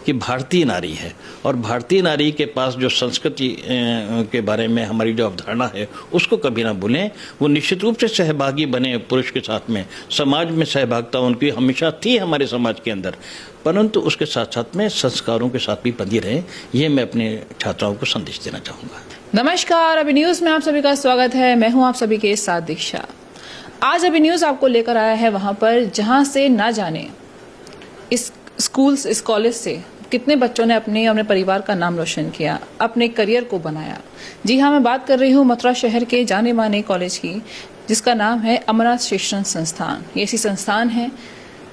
कि भारतीय नारी है, और भारतीय नारी के पास जो संस्कृति के बारे में हमारी जो अवधारणा है उसको कभी ना भूलें। वो निश्चित रूप से सहभागी बने पुरुष के साथ में, समाज में सहभागिता उनकी हमेशा थी हमारे समाज के अंदर, परंतु उसके साथ साथ में संस्कारों के साथ भी बंधी रहें। ये मैं अपने छात्राओं को संदेश देना चाहूँगा। नमस्कार, अभी न्यूज में आप सभी का स्वागत है। मैं हूं आप सभी के साथ दीक्षा। आज अभी न्यूज आपको लेकर आया है वहां पर जहां से ना जाने इस स्कूल इस कॉलेज से कितने बच्चों ने अपने परिवार का नाम रोशन किया, अपने करियर को बनाया। जी हाँ, मैं बात कर रही हूँ मथुरा शहर के जाने माने कॉलेज की, जिसका नाम है अमरनाथ शिक्षण संस्थान। ये ऐसी संस्थान है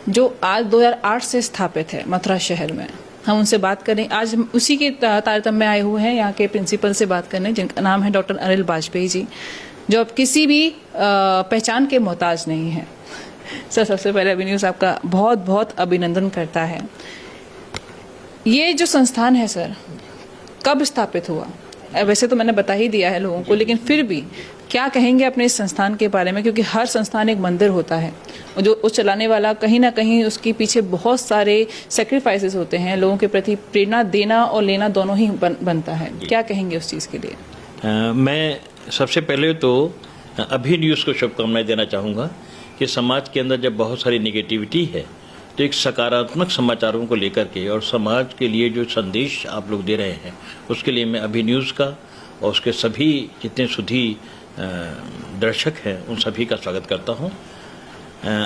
जो आज 2008 से स्थापित है मथुरा शहर में। हम उनसे बात करें, आज हम उसी के तारतम्य में आए हुए हैं यहाँ के प्रिंसिपल से बात करने, जिनका नाम है डॉक्टर अनिल वाजपेयी जी, जो अब किसी भी पहचान के मोहताज नहीं है। सर, सबसे पहले अभी न्यूज़ आपका बहुत बहुत अभिनंदन करता है। ये जो संस्थान है सर, कब स्थापित हुआ? वैसे तो मैंने बता ही दिया है लोगों को, लेकिन फिर भी क्या कहेंगे अपने इस संस्थान के बारे में? क्योंकि हर संस्थान एक मंदिर होता है, जो उस चलाने वाला कहीं ना कहीं उसके पीछे बहुत सारे सेक्रीफाइसेस होते हैं, लोगों के प्रति प्रेरणा देना और लेना दोनों ही बनता है। क्या कहेंगे उस चीज़ के लिए? मैं सबसे पहले तो अभी न्यूज़ को शुभकामनाएं देना चाहूँगा कि समाज के अंदर जब बहुत सारी निगेटिविटी है तो एक सकारात्मक समाचारों को लेकर के और समाज के लिए जो संदेश आप लोग दे रहे हैं उसके लिए मैं अभी न्यूज़ का और उसके सभी जितने सुधी दर्शक हैं उन सभी का स्वागत करता हूं।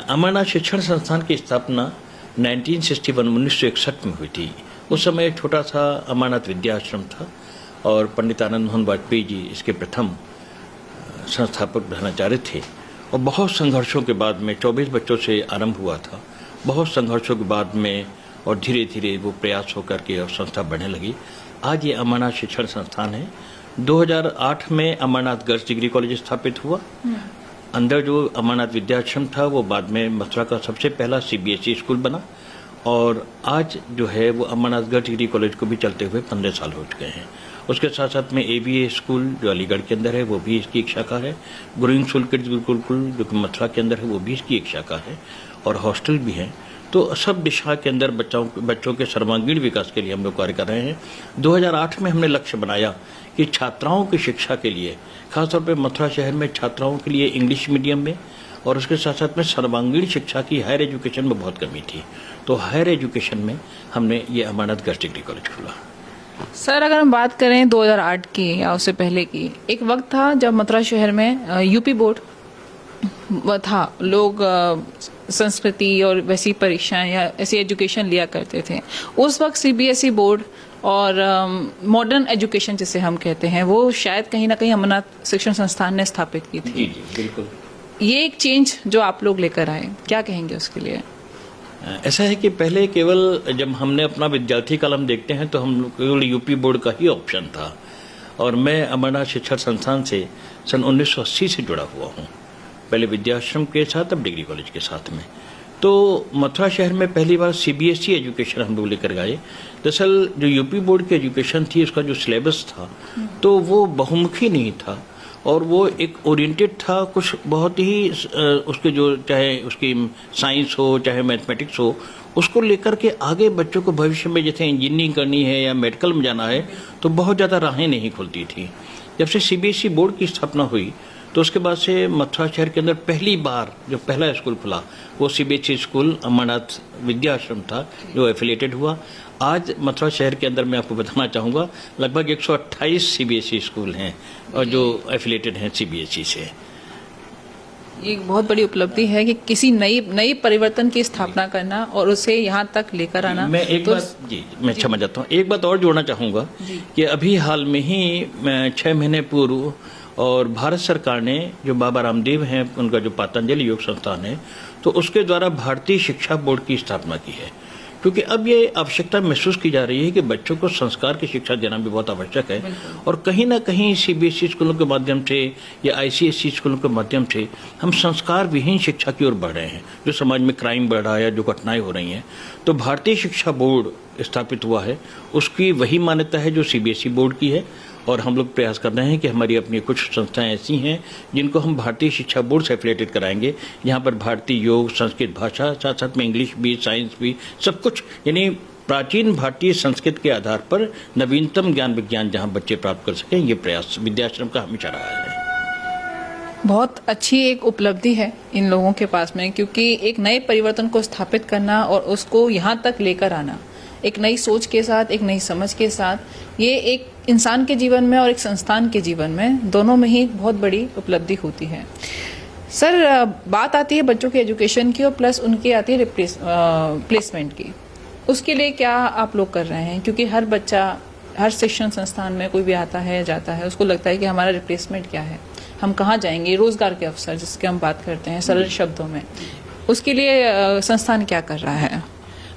अमरनाथ शिक्षण संस्थान की स्थापना 1961 में हुई थी। उस समय एक छोटा सा अमरनाथ विद्या आश्रम था और पंडित आनंद मोहन वाजपेयी जी इसके प्रथम संस्थापक प्रधानाचार्य थे। और बहुत संघर्षों के बाद में 24 बच्चों से आरंभ हुआ था। बहुत संघर्षों के बाद में और धीरे धीरे वो प्रयास होकर के और संस्था बढ़ने लगी। आज ये अमरनाथ शिक्षण संस्थान है। 2008 में अमरनाथ गर्ल्स डिग्री कॉलेज स्थापित हुआ। अंदर जो अमरनाथ विद्याश्रम था वो बाद में मथुरा का सबसे पहला CBSE स्कूल बना, और आज जो है वो अमरनाथ गर्ल्स डिग्री कॉलेज को भी चलते हुए 15 साल हो चुके हैं। उसके साथ साथ में ABA स्कूल जो अलीगढ़ के अंदर है वो भी इसकी एक शाखा है। ग्रोइंग स्कूल किड्स गुरुकुल जो कि मथुरा के अंदर है वो भी इसकी एक शाखा है, और हॉस्टल भी हैं। तो सब दिशा के अंदर बच्चों के सर्वांगीण विकास के लिए हम लोग कार्य कर रहे हैं। 2008 में हमने लक्ष्य बनाया कि छात्राओं की शिक्षा के लिए, खासतौर पर मथुरा शहर में छात्राओं के लिए इंग्लिश मीडियम में और उसके साथ साथ में सर्वांगीण शिक्षा की हायर एजुकेशन में बहुत कमी थी। तो हायर एजुकेशन में हमने ये अमरनाथ गर्ल्स डिग्री कॉलेज खोला। सर, अगर हम बात करें 2008 की या उससे पहले की, एक वक्त था जब मथुरा शहर में यूपी बोर्ड था। लोग संस्कृति और वैसी परीक्षाएं या ऐसी एजुकेशन लिया करते थे। उस वक्त CBSE बोर्ड और मॉडर्न एजुकेशन जिसे हम कहते हैं वो शायद कहीं ना कहीं अमरनाथ शिक्षण संस्थान ने स्थापित की थी। जी बिल्कुल। ये एक चेंज जो आप लोग लेकर आए, क्या कहेंगे उसके लिए? ऐसा है कि पहले केवल जब हमने अपना विद्यार्थी कालम देखते हैं तो हम केवल यूपी बोर्ड का ही ऑप्शन था, और मैं अमरनाथ शिक्षण संस्थान से सन 1980 से जुड़ा हुआ हूँ, पहले विद्याश्रम के साथ, अब डिग्री कॉलेज के साथ में। तो मथुरा शहर में पहली बार CBSE एजुकेशन हम लोग लेकर गए। दरअसल जो यूपी बोर्ड की एजुकेशन थी उसका जो सिलेबस था तो वो बहुमुखी नहीं था, और वो एक ओरिएंटेड था कुछ बहुत ही उसके जो चाहे उसकी साइंस हो चाहे मैथमेटिक्स हो, उसको लेकर के आगे बच्चों को भविष्य में जैसे इंजीनियरिंग करनी है या मेडिकल में जाना है तो बहुत ज़्यादा राहें नहीं खुलती थी। जब से CBSE बोर्ड की स्थापना हुई तो उसके बाद से मथुरा शहर के अंदर पहली बार जो पहला स्कूल खुला वो CBSE स्कूल अमरनाथ विद्या आश्रम था जो एफिलिएटेड हुआ। आज मथुरा शहर के अंदर मैं आपको बताना चाहूँगा लगभग 128 CBSE स्कूल हैं और जो एफिलिएटेड हैं CBSE से। ये एक बहुत बड़ी उपलब्धि है कि किसी नई परिवर्तन की स्थापना करना और उसे यहाँ तक लेकर आना। मैं मैं क्षमा चाहता हूँ, एक बात और जोड़ना चाहूँगा कि अभी हाल में ही 6 महीने पूर्व और भारत सरकार ने जो बाबा रामदेव हैं उनका जो पतंजलि योग संस्थान है तो उसके द्वारा भारतीय शिक्षा बोर्ड की स्थापना की है, क्योंकि अब ये आवश्यकता महसूस की जा रही है कि बच्चों को संस्कार की शिक्षा देना भी बहुत आवश्यक है। और कहीं ना कहीं CBSE स्कूलों के माध्यम से या ICSE स्कूलों के माध्यम से हम संस्कार विहीन शिक्षा की ओर बढ़ रहे हैं, जो समाज में क्राइम बढ़ रहा है, जो घटनाएं हो रही हैं। तो भारतीय शिक्षा बोर्ड स्थापित हुआ है, उसकी वही मान्यता है जो CBSE बोर्ड की है, और हम लोग प्रयास कर रहे हैं कि हमारी अपनी कुछ संस्थाएं ऐसी हैं जिनको हम भारतीय शिक्षा बोर्ड से एफिलिएटेड कराएंगे, यहाँ पर भारतीय योग, संस्कृत भाषा, साथ साथ में इंग्लिश भी, साइंस भी, सब कुछ, यानी प्राचीन भारतीय संस्कृत के आधार पर नवीनतम ज्ञान विज्ञान जहाँ बच्चे प्राप्त कर सकें, ये प्रयास विद्याश्रम का हमेशा रहा है। बहुत अच्छी एक उपलब्धि है इन लोगों के पास में, क्योंकि एक नए परिवर्तन को स्थापित करना और उसको यहाँ तक लेकर आना एक नई सोच के साथ, एक नई समझ के साथ, ये एक इंसान के जीवन में और एक संस्थान के जीवन में दोनों में ही बहुत बड़ी उपलब्धि होती है। सर, बात आती है बच्चों के एजुकेशन की और प्लस उनकी आती है प्लेसमेंट की। उसके लिए क्या आप लोग कर रहे हैं? क्योंकि हर बच्चा हर शिक्षण संस्थान में कोई भी आता है जाता है, उसको लगता है कि हमारा रिप्लेसमेंट क्या है, हम कहाँ जाएंगे, रोजगार के अवसर जिसके हम बात करते हैं सरल शब्दों में, उसके लिए संस्थान क्या कर रहा है?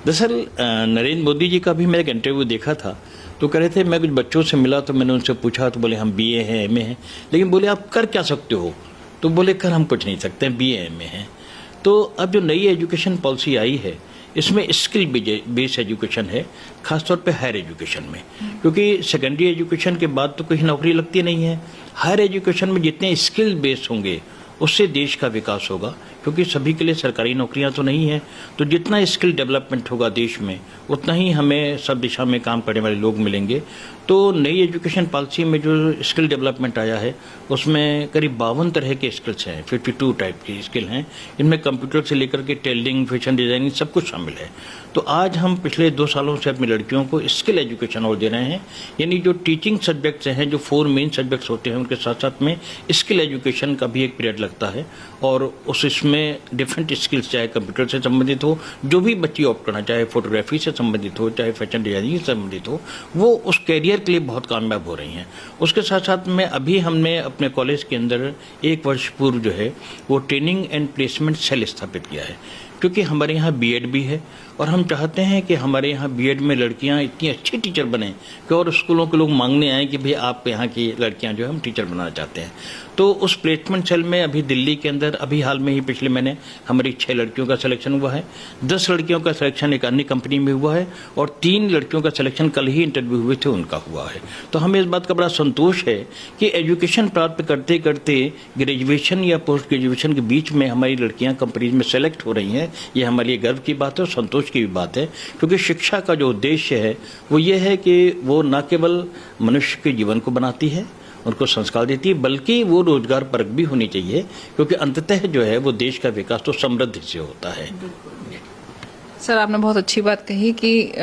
दरअसल नरेंद्र मोदी जी का भी मैं एक इंटरव्यू देखा था, तो कह रहे थे, मैं कुछ बच्चों से मिला तो मैंने उनसे पूछा तो बोले हम BA हैं, MA हैं, लेकिन बोले आप कर क्या सकते हो? तो बोले कर हम कुछ नहीं सकते हैं, BA MA हैं। तो अब जो नई एजुकेशन पॉलिसी आई है इसमें स्किल बेस्ड एजुकेशन है, खासतौर पे हायर एजुकेशन में, क्योंकि सेकेंडरी एजुकेशन के बाद तो कोई नौकरी लगती नहीं है। हायर एजुकेशन में जितने स्किल बेस्ड होंगे उससे देश का विकास होगा, क्योंकि सभी के लिए सरकारी नौकरियां तो नहीं हैं। तो जितना स्किल डेवलपमेंट होगा देश में, उतना ही हमें सब दिशा में काम करने वाले लोग मिलेंगे। तो नई एजुकेशन पॉलिसी में जो स्किल डेवलपमेंट आया है उसमें करीब 52 तरह के स्किल्स हैं, 52 टाइप की स्किल हैं। इनमें कंप्यूटर से लेकर के टेलरिंग, फैशन डिजाइनिंग सब कुछ शामिल है। तो आज हम पिछले 2 सालों से अपनी लड़कियों को स्किल एजुकेशन और दे रहे हैं, यानी जो टीचिंग सब्जेक्ट्स हैं, जो 4 मेन सब्जेक्ट्स होते हैं, उनके साथ साथ में स्किल एजुकेशन का भी एक पीरियड लगता है। और उसमें डिफरेंट स्किल्स, चाहे कंप्यूटर से संबंधित हो, जो भी बच्ची ऑप्ट करना चाहे, फोटोग्राफी से संबंधित हो, चाहे फैशन डिजाइनिंग से संबंधित हो, वो उस कैरियर के लिए बहुत कामयाब हो रही हैं। उसके साथ साथ में अभी हमने अपने कॉलेज के अंदर 1 वर्ष पूर्व जो है वो ट्रेनिंग एंड प्लेसमेंट सेल स्थापित किया है, क्योंकि हमारे यहाँ BEd भी है और हम चाहते हैं कि हमारे यहाँ BEd में लड़कियाँ इतनी अच्छी टीचर बने कि और स्कूलों के लोग मांगने आए कि भाई आप यहाँ की लड़कियाँ जो है हम टीचर बनाना चाहते हैं। तो उस प्लेसमेंट सेल में अभी दिल्ली के अंदर अभी हाल में ही पिछले महीने हमारी 6 लड़कियों का सिलेक्शन हुआ है, 10 लड़कियों का सिलेक्शन एक अन्य कंपनी में हुआ है और 3 लड़कियों का सिलेक्शन कल ही इंटरव्यू हुए थे उनका हुआ है। तो हमें इस बात का बड़ा संतोष है कि एजुकेशन प्राप्त करते करते ग्रेजुएशन या पोस्ट ग्रेजुएशन के बीच में हमारी लड़कियाँ कंपनीज में सेलेक्ट हो रही हैं। ये हमारे लिए गर्व की बात है और संतोष की भी बात है, क्योंकि शिक्षा का जो उद्देश्य है वो ये है कि वो न केवल मनुष्य के जीवन को बनाती है, उनको संस्कार देती है, बल्कि वो रोजगार परक भी होनी चाहिए, क्योंकि अंततः जो है वो देश का विकास तो समृद्धि से होता है। सर, आपने बहुत अच्छी बात कही कि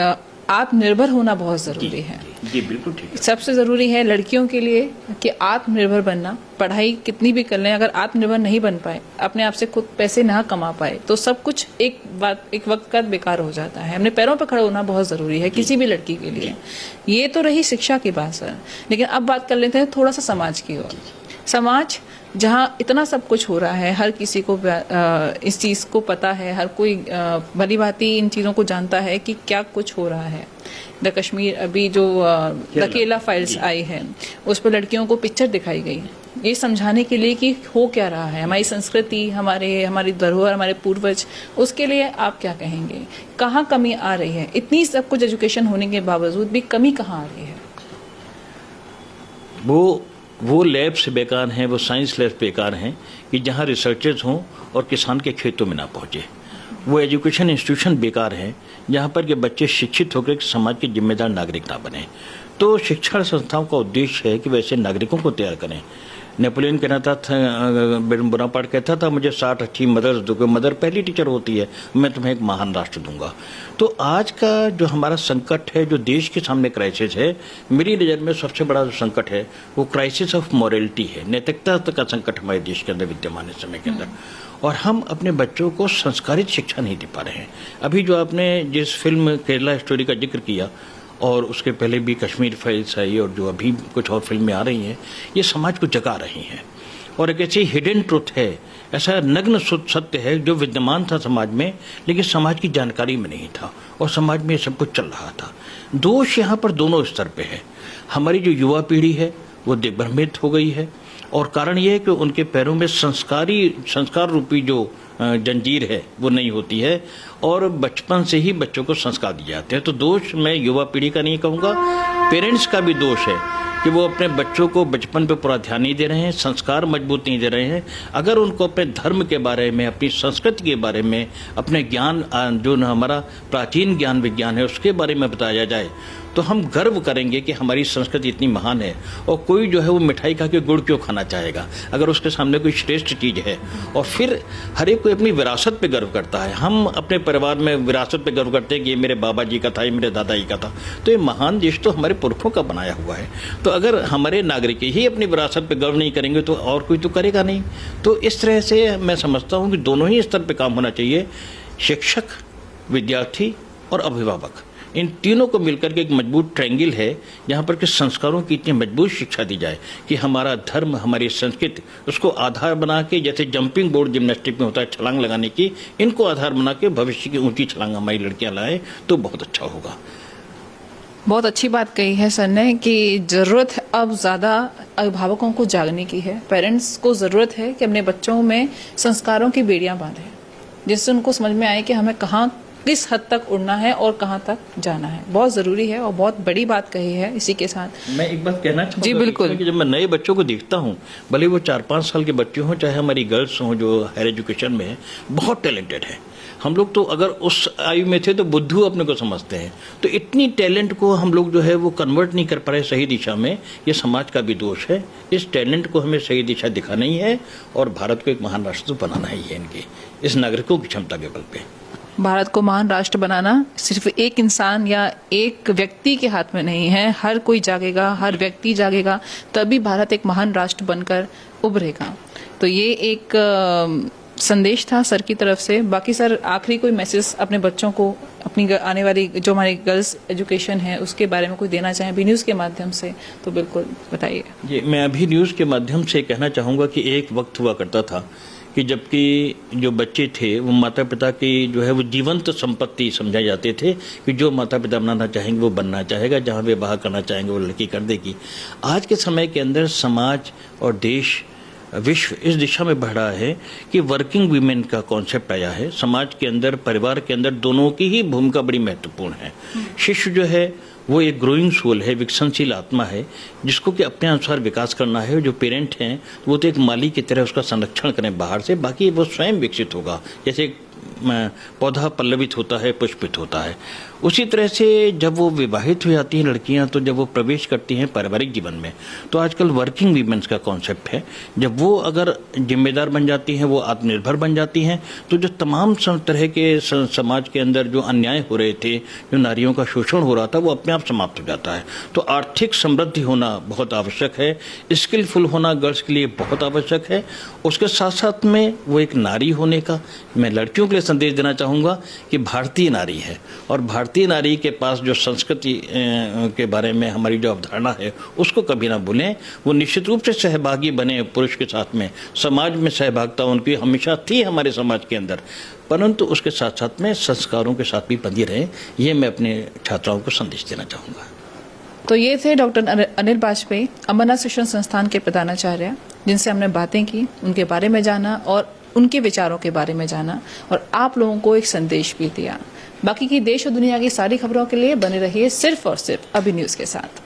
आत्मनिर्भर होना बहुत जरूरी है। जी बिल्कुल ठीक है। सबसे जरूरी है लड़कियों के लिए कि आत्मनिर्भर बनना। पढ़ाई कितनी भी कर लें, अगर आत्मनिर्भर नहीं बन पाए, अपने आप से खुद पैसे ना कमा पाए, तो सब कुछ एक वक्त का बेकार हो जाता है। अपने पैरों पर खड़ा होना बहुत जरूरी है किसी भी लड़की के लिए। ये तो रही शिक्षा की बात सर, लेकिन अब बात कर लेते हैं थोड़ा सा समाज की ओर। समाज जहाँ इतना सब कुछ हो रहा है, हर किसी को इस चीज़ को पता है, हर कोई भली भांति इन चीज़ों को जानता है कि क्या कुछ हो रहा है। द कश्मीर अभी जो द केला फाइल्स आई है, उस पर लड़कियों को पिक्चर दिखाई गई, ये समझाने के लिए कि हो क्या रहा है, हमारी संस्कृति, हमारी धरोहर, हमारे पूर्वज, उसके लिए आप क्या कहेंगे? कहाँ कमी आ रही है? इतनी सब कुछ एजुकेशन होने के बावजूद भी कमी कहाँ आ रही है? वो लैब्स बेकार हैं, वो साइंस लैब्स बेकार हैं कि जहाँ रिसर्चर्स हों और किसान के खेतों में ना पहुँचे। वो एजुकेशन इंस्टीट्यूशन बेकार हैं जहाँ पर के बच्चे शिक्षित होकर समाज के जिम्मेदार नागरिक ना बने। तो शिक्षण संस्थाओं का उद्देश्य है कि वैसे नागरिकों को तैयार करें। नेपोलियन कहता था, बोनापार्ट कहता था, मुझे 60 अच्छी मदर्स दोगे, मदर पहली टीचर होती है, मैं तुम्हें एक महान राष्ट्र दूंगा। तो आज का जो हमारा संकट है, जो देश के सामने क्राइसिस है, मेरी नज़र में सबसे बड़ा जो संकट है वो क्राइसिस ऑफ मॉरलिटी है। नैतिकता का संकट हमारे देश के अंदर विद्यमान है समय के अंदर, और हम अपने बच्चों को संस्कारित शिक्षा नहीं दे पा रहे हैं। अभी जो आपने जिस फिल्म केरला स्टोरी का जिक्र किया, और उसके पहले भी कश्मीर फाइल्स आई, और जो अभी कुछ और फिल्में आ रही हैं, ये समाज को जगा रही हैं। और एक ऐसी हिडन ट्रुथ है, ऐसा नग्न सत्य है जो विद्यमान था समाज में, लेकिन समाज की जानकारी में नहीं था और समाज में ये सब कुछ चल रहा था। दोष यहाँ पर दोनों स्तर पे है। हमारी जो युवा पीढ़ी है वो दिग्भ्रमित हो गई है, और कारण ये है कि उनके पैरों में संस्कार रूपी जो जंजीर है वो नहीं होती है, और बचपन से ही बच्चों को संस्कार दिए जाते हैं। तो दोष मैं युवा पीढ़ी का नहीं कहूँगा, पेरेंट्स का भी दोष है कि वो अपने बच्चों को बचपन पे पूरा ध्यान नहीं दे रहे हैं, संस्कार मजबूत नहीं दे रहे हैं। अगर उनको अपने धर्म के बारे में, अपनी संस्कृति के बारे में, अपने ज्ञान जो हमारा प्राचीन ज्ञान विज्ञान है उसके बारे में बताया जाए तो हम गर्व करेंगे कि हमारी संस्कृति इतनी महान है। और कोई जो है वो मिठाई खा के गुड़ क्यों खाना चाहेगा अगर उसके सामने कोई श्रेष्ठ चीज़ है। और फिर हर एक कोई अपनी विरासत पे गर्व करता है। हम अपने परिवार में विरासत पे गर्व करते हैं कि ये मेरे बाबा जी का था, ये मेरे दादा जी का था। तो ये महान देश तो हमारे पुरखों का बनाया हुआ है। तो अगर हमारे नागरिक ही अपनी विरासत पे गर्व नहीं करेंगे तो और कोई तो करेगा नहीं। तो इस तरह से मैं समझता हूँ कि दोनों ही स्तर पर काम होना चाहिए, शिक्षक, विद्यार्थी और अभिभावक। इन तीनों को मिलकर के एक मजबूत ट्रायंगल है जहाँ पर कि संस्कारों की इतनी मजबूत शिक्षा दी जाए कि हमारा धर्म, हमारी संस्कृति, उसको आधार बना के, जैसे जंपिंग बोर्ड जिम्नास्टिक में होता है छलांग लगाने की, इनको आधार बना के भविष्य की ऊंची छलांग हमारी लड़कियां लाएं तो बहुत अच्छा होगा। बहुत अच्छी बात कही है सर ने कि ज़रूरत अब ज़्यादा अभिभावकों को जागने की है। पेरेंट्स को ज़रूरत है कि अपने बच्चों में संस्कारों की बेड़ियां बांधें, जिससे उनको समझ में आए कि हमें कहाँ किस हद तक उड़ना है और कहाँ तक जाना है। बहुत ज़रूरी है और बहुत बड़ी बात कही है। इसी के साथ मैं एक बात कहना चाहूँगा जी बिल्कुल कि जब मैं नए बच्चों को देखता हूँ, भले वो 4-5 साल के बच्चे हों चाहे हमारी गर्ल्स हों जो हायर एजुकेशन में है, बहुत टैलेंटेड है। हम लोग तो अगर उस आयु में थे तो बुद्धू अपने को समझते हैं। तो इतनी टैलेंट को हम लोग जो है वो कन्वर्ट नहीं कर पा रहे सही दिशा में, ये समाज का भी दोष है। इस टैलेंट को हमें सही दिशा दिखाना ही है और भारत को एक महान राष्ट्र बनाना ही है। इनके इस नागरिकों की क्षमता के बल पे भारत को महान राष्ट्र बनाना सिर्फ एक इंसान या एक व्यक्ति के हाथ में नहीं है। हर कोई जागेगा, हर व्यक्ति जागेगा, तभी भारत एक महान राष्ट्र बनकर उभरेगा। तो ये एक संदेश था सर की तरफ से। बाकी सर आखिरी कोई मैसेज अपने बच्चों को, अपनी आने वाली जो हमारी गर्ल्स एजुकेशन है उसके बारे में कोई देना चाहें अभी न्यूज़ के माध्यम से तो बिल्कुल बताइए। जी, मैं अभी न्यूज़ के माध्यम से कहना चाहूँगा कि एक वक्त हुआ करता था कि जबकि जो बच्चे थे वो माता पिता की जो है वो जीवंत संपत्ति समझाए जाते थे कि जो माता पिता बनाना चाहेंगे वो बनना चाहेगा, जहाँ वे विवाह करना चाहेंगे वो लड़की कर देगी। आज के समय के अंदर समाज और देश, विश्व इस दिशा में बढ़ रहा है कि वर्किंग वीमेन का कॉन्सेप्ट आया है। समाज के अंदर, परिवार के अंदर दोनों की ही भूमिका बड़ी महत्वपूर्ण है। शिशु जो है वो एक ग्रोइंग सोल है, विकसनशील आत्मा है, जिसको कि अपने अनुसार विकास करना है। जो पेरेंट हैं वो तो एक माली की तरह उसका संरक्षण करें बाहर से, बाकी वो स्वयं विकसित होगा। जैसे एक पौधा पल्लवित होता है, पुष्पित होता है, उसी तरह से जब वो विवाहित हो जाती हैं लड़कियां, तो जब वो प्रवेश करती हैं पारिवारिक जीवन में, तो आजकल वर्किंग वीमेंस का कॉन्सेप्ट है। जब वो अगर जिम्मेदार बन जाती हैं, वो आत्मनिर्भर बन जाती हैं, तो जो तमाम तरह के समाज के अंदर जो अन्याय हो रहे थे, जो नारियों का शोषण हो रहा था, वो अपने आप समाप्त हो जाता है। तो आर्थिक समृद्धि होना बहुत आवश्यक है, स्किलफुल होना गर्ल्स के लिए बहुत आवश्यक है। उसके साथ साथ में वो एक नारी होने का मैं लड़कियों के लिए संदेश देना चाहूँगा कि भारतीय नारी है, और भारतीय नारी के पास जो संस्कृति के बारे में हमारी जो अवधारणा है उसको कभी ना भूलें। वो निश्चित रूप से सहभागी बने पुरुष के साथ में, समाज में सहभागिता उनकी हमेशा थी हमारे समाज के अंदर, परंतु उसके साथ साथ में संस्कारों के साथ भी बंधी रहे। ये मैं अपने छात्राओं को संदेश देना चाहूँगा। तो ये थे डॉक्टर अनिल बाजपेयी, अमरनाथ शिक्षण संस्थान के प्रधानाचार्य, जिनसे हमने बातें की, उनके बारे में जाना और उनके विचारों के बारे में जाना और आप लोगों को एक संदेश भी दिया। बाकी की देश और दुनिया की सारी खबरों के लिए बने रहिए सिर्फ और सिर्फ अभी न्यूज़ के साथ।